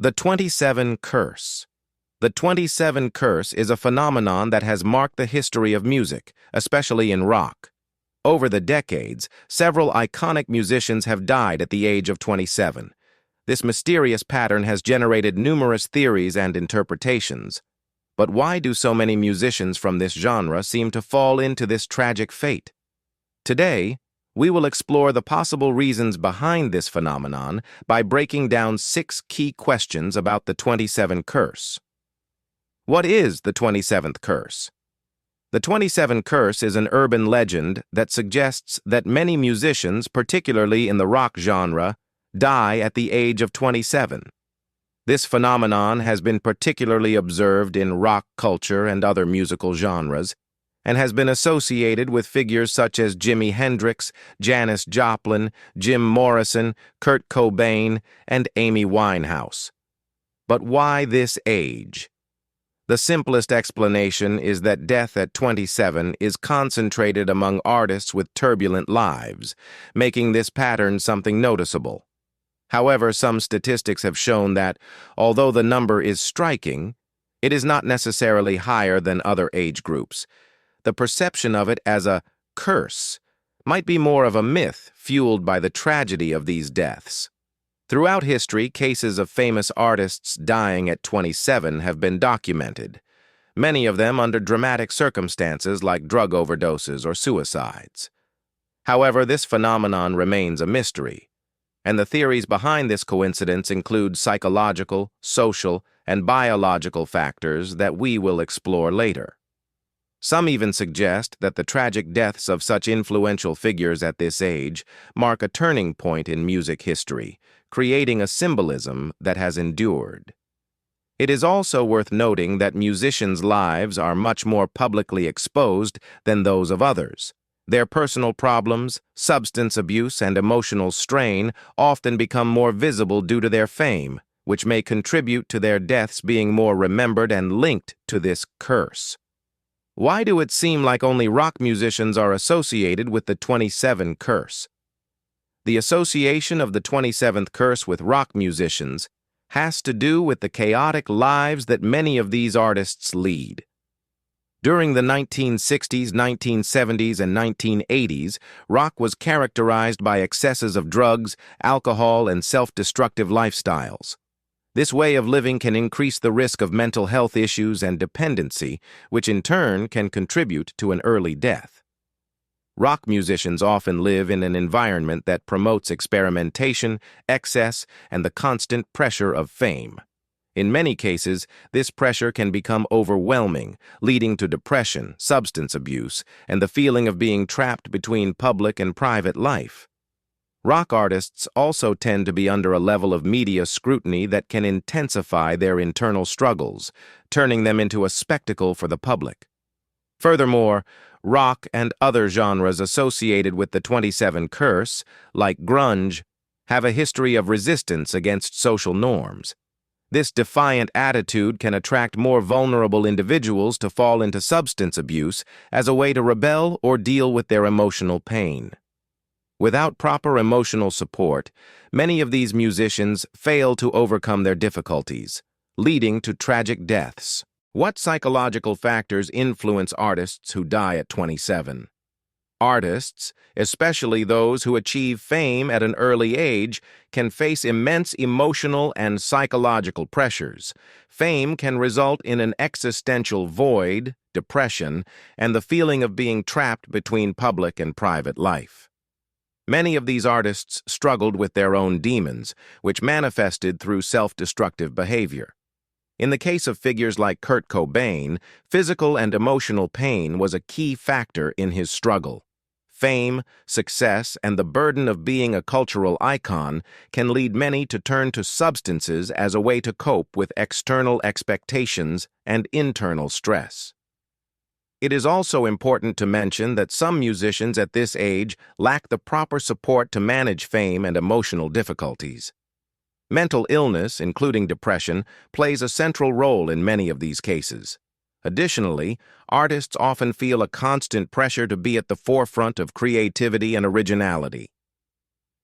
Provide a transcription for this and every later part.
The 27 Curse. The 27 Curse is a phenomenon that has marked the history of music, especially in rock. Over the decades, several iconic musicians have died at the age of 27. This mysterious pattern has generated numerous theories and interpretations. But why do so many musicians from this genre seem to fall into this tragic fate? Today, we will explore the possible reasons behind this phenomenon by breaking down 6 key questions about the 27 Curse. What is the 27th Curse? The 27 Curse is an urban legend that suggests that many musicians, particularly in the rock genre, die at the age of 27. This phenomenon has been particularly observed in rock culture and other musical genres, and has been associated with figures such as Jimi Hendrix, Janis Joplin, Jim Morrison, Kurt Cobain, and Amy Winehouse. But why this age? The simplest explanation is that death at 27 is concentrated among artists with turbulent lives, making this pattern something noticeable. However, some statistics have shown that, although the number is striking, it is not necessarily higher than other age groups. The perception of it as a curse might be more of a myth fueled by the tragedy of these deaths. Throughout history, cases of famous artists dying at 27 have been documented, many of them under dramatic circumstances like drug overdoses or suicides. However, this phenomenon remains a mystery, and the theories behind this coincidence include psychological, social, and biological factors that we will explore later. Some even suggest that the tragic deaths of such influential figures at this age mark a turning point in music history, creating a symbolism that has endured. It is also worth noting that musicians' lives are much more publicly exposed than those of others. Their personal problems, substance abuse, and emotional strain often become more visible due to their fame, which may contribute to their deaths being more remembered and linked to this curse. Why do it seem like only rock musicians are associated with the 27 Curse? The association of the 27th Curse with rock musicians has to do with the chaotic lives that many of these artists lead. During the 1960s, 1970s, and 1980s, rock was characterized by excesses of drugs, alcohol, and self-destructive lifestyles. This way of living can increase the risk of mental health issues and dependency, which in turn can contribute to an early death. Rock musicians often live in an environment that promotes experimentation, excess, and the constant pressure of fame. In many cases, this pressure can become overwhelming, leading to depression, substance abuse, and the feeling of being trapped between public and private life. Rock artists also tend to be under a level of media scrutiny that can intensify their internal struggles, turning them into a spectacle for the public. Furthermore, rock and other genres associated with the 27 Curse, like grunge, have a history of resistance against social norms. This defiant attitude can attract more vulnerable individuals to fall into substance abuse as a way to rebel or deal with their emotional pain. Without proper emotional support, many of these musicians fail to overcome their difficulties, leading to tragic deaths. What psychological factors influence artists who die at 27? Artists, especially those who achieve fame at an early age, can face immense emotional and psychological pressures. Fame can result in an existential void, depression, and the feeling of being trapped between public and private life. Many of these artists struggled with their own demons, which manifested through self-destructive behavior. In the case of figures like Kurt Cobain, physical and emotional pain was a key factor in his struggle. Fame, success, and the burden of being a cultural icon can lead many to turn to substances as a way to cope with external expectations and internal stress. It is also important to mention that some musicians at this age lack the proper support to manage fame and emotional difficulties. Mental illness, including depression, plays a central role in many of these cases. Additionally, artists often feel a constant pressure to be at the forefront of creativity and originality.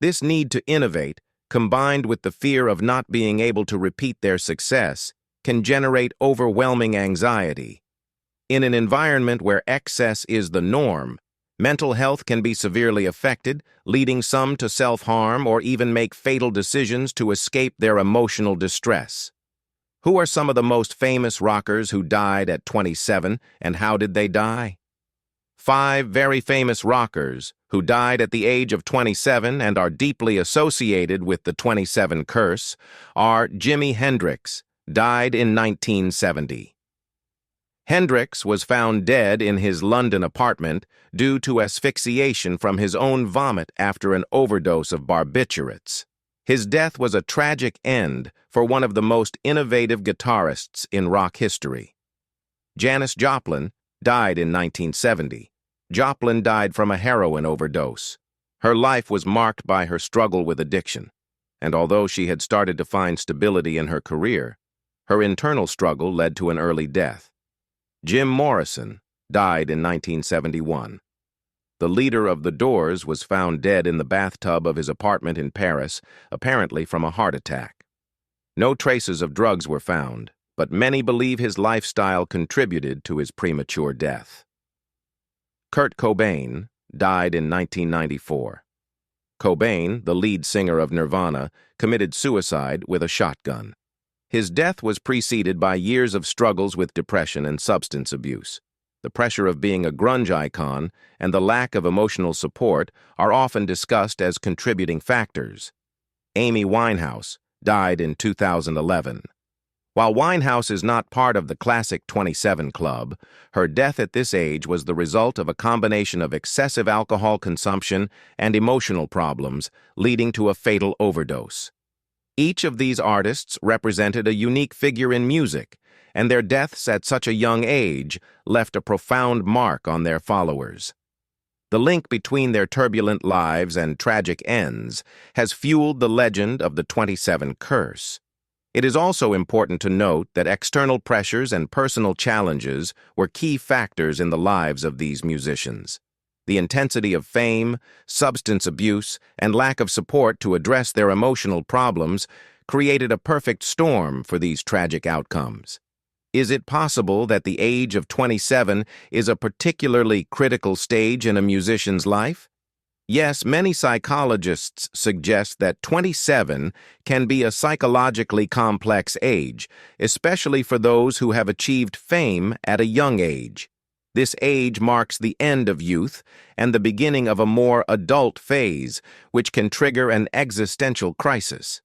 This need to innovate combined with the fear of not being able to repeat their success, can generate overwhelming anxiety. In an environment where excess is the norm, mental health can be severely affected, leading some to self-harm or even make fatal decisions to escape their emotional distress. Who are some of the most famous rockers who died at 27, and how did they die? 5 very famous rockers who died at the age of 27 and are deeply associated with the 27 curse are Jimi Hendrix, died in 1970. Hendrix was found dead in his London apartment due to asphyxiation from his own vomit after an overdose of barbiturates. His death was a tragic end for one of the most innovative guitarists in rock history. Janis Joplin died in 1970. Joplin died from a heroin overdose. Her life was marked by her struggle with addiction, and although she had started to find stability in her career, her internal struggle led to an early death. Jim Morrison died in 1971. The leader of The Doors was found dead in the bathtub of his apartment in Paris, apparently from a heart attack. No traces of drugs were found, but many believe his lifestyle contributed to his premature death. Kurt Cobain died in 1994. Cobain, the lead singer of Nirvana, committed suicide with a shotgun. His death was preceded by years of struggles with depression and substance abuse. The pressure of being a grunge icon and the lack of emotional support are often discussed as contributing factors. Amy Winehouse died in 2011. While Winehouse is not part of the classic 27 club, her death at this age was the result of a combination of excessive alcohol consumption and emotional problems, leading to a fatal overdose. Each of these artists represented a unique figure in music, and their deaths at such a young age left a profound mark on their followers. The link between their turbulent lives and tragic ends has fueled the legend of the 27 curse. It is also important to note that external pressures and personal challenges were key factors in the lives of these musicians. The intensity of fame, substance abuse, and lack of support to address their emotional problems created a perfect storm for these tragic outcomes. Is it possible that the age of 27 is a particularly critical stage in a musician's life? Yes, many psychologists suggest that 27 can be a psychologically complex age, especially for those who have achieved fame at a young age. This age marks the end of youth and the beginning of a more adult phase, which can trigger an existential crisis.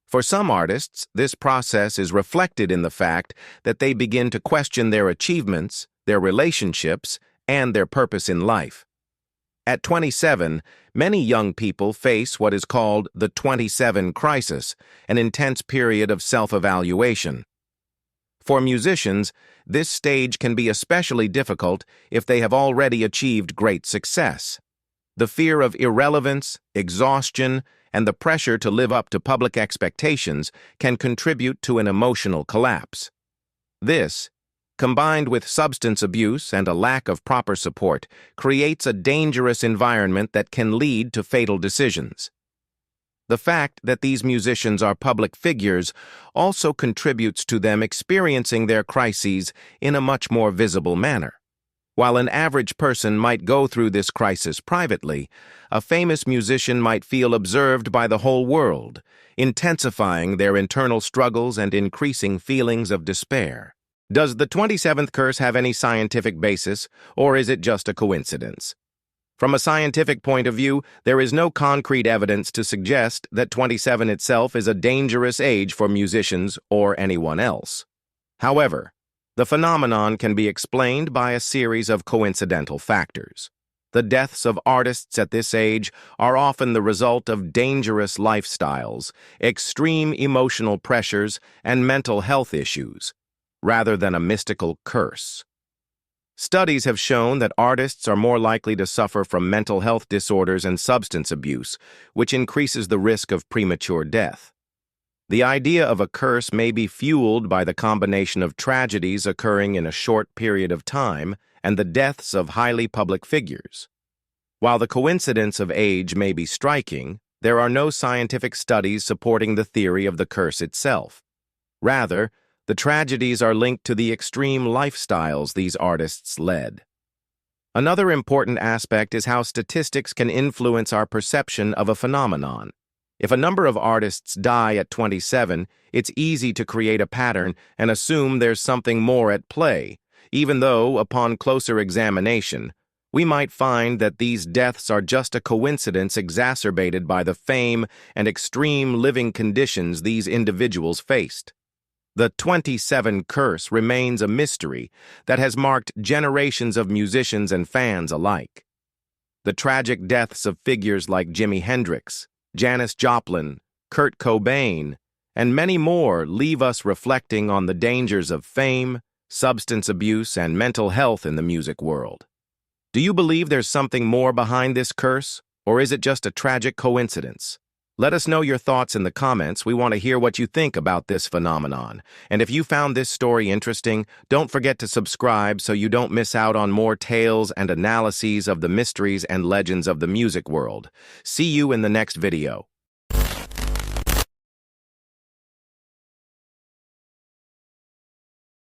For some artists, this process is reflected in the fact that they begin to question their achievements, their relationships, and their purpose in life. At 27, many young people face what is called the 27 crisis, an intense period of self-evaluation. For musicians, this stage can be especially difficult if they have already achieved great success. The fear of irrelevance, exhaustion, and the pressure to live up to public expectations can contribute to an emotional collapse. This, combined with substance abuse and a lack of proper support, creates a dangerous environment that can lead to fatal decisions. The fact that these musicians are public figures also contributes to them experiencing their crises in a much more visible manner. While an average person might go through this crisis privately, a famous musician might feel observed by the whole world, intensifying their internal struggles and increasing feelings of despair. Does the 27th curse have any scientific basis, or is it just a coincidence? From a scientific point of view, there is no concrete evidence to suggest that 27 itself is a dangerous age for musicians or anyone else. However, the phenomenon can be explained by a series of coincidental factors. The deaths of artists at this age are often the result of dangerous lifestyles, extreme emotional pressures, and mental health issues, rather than a mystical curse. Studies have shown that artists are more likely to suffer from mental health disorders and substance abuse, which increases the risk of premature death. The idea of a curse may be fueled by the combination of tragedies occurring in a short period of time and the deaths of highly public figures. While the coincidence of age may be striking, There are no scientific studies supporting the theory of the curse itself. Rather, the tragedies are linked to the extreme lifestyles these artists led. Another important aspect is how statistics can influence our perception of a phenomenon. If a number of artists die at 27, it's easy to create a pattern and assume there's something more at play, even though, upon closer examination, we might find that these deaths are just a coincidence exacerbated by the fame and extreme living conditions these individuals faced. The 27 curse remains a mystery that has marked generations of musicians and fans alike. The tragic deaths of figures like Jimi Hendrix, Janis Joplin, Kurt Cobain, and many more leave us reflecting on the dangers of fame, substance abuse, and mental health in the music world. Do you believe there's something more behind this curse, or is it just a tragic coincidence? Let us know your thoughts in the comments. We want to hear what you think about this phenomenon. And if you found this story interesting, don't forget to subscribe so you don't miss out on more tales and analyses of the mysteries and legends of the music world. See you in the next video.